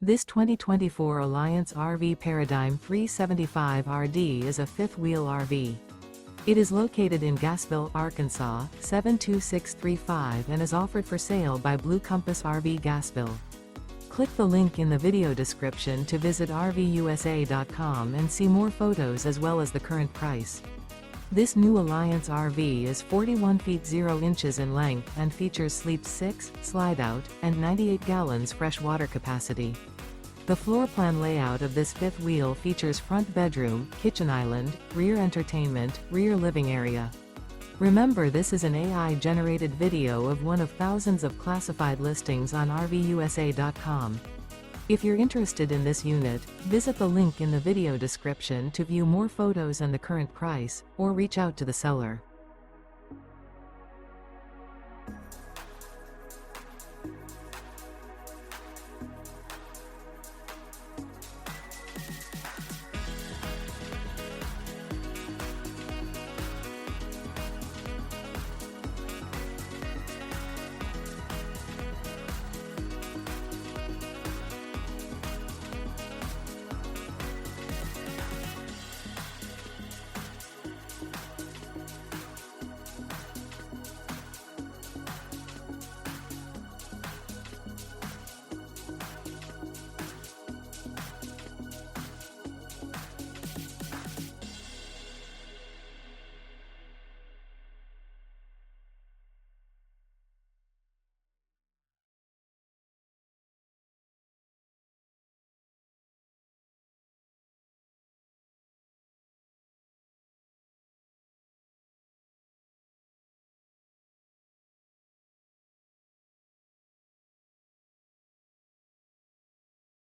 This 2024 Alliance RV Paradigm 375RD is a fifth-wheel RV. It is located in Gassville, Arkansas, 72635 and is offered for sale by Blue Compass RV Gassville. Click the link in the video description to visit RVUSA.com and see more photos as well as the current price. This new Alliance RV is 41 feet 0 inches in length and features sleep 6, slide-out, and 98 gallons fresh water capacity. The floor plan layout of this fifth wheel features front bedroom, kitchen island, rear entertainment, rear living area. Remember, this is an AI-generated video of one of thousands of classified listings on RVUSA.com. If you're interested in this unit, visit the link in the video description to view more photos and the current price, or reach out to the seller.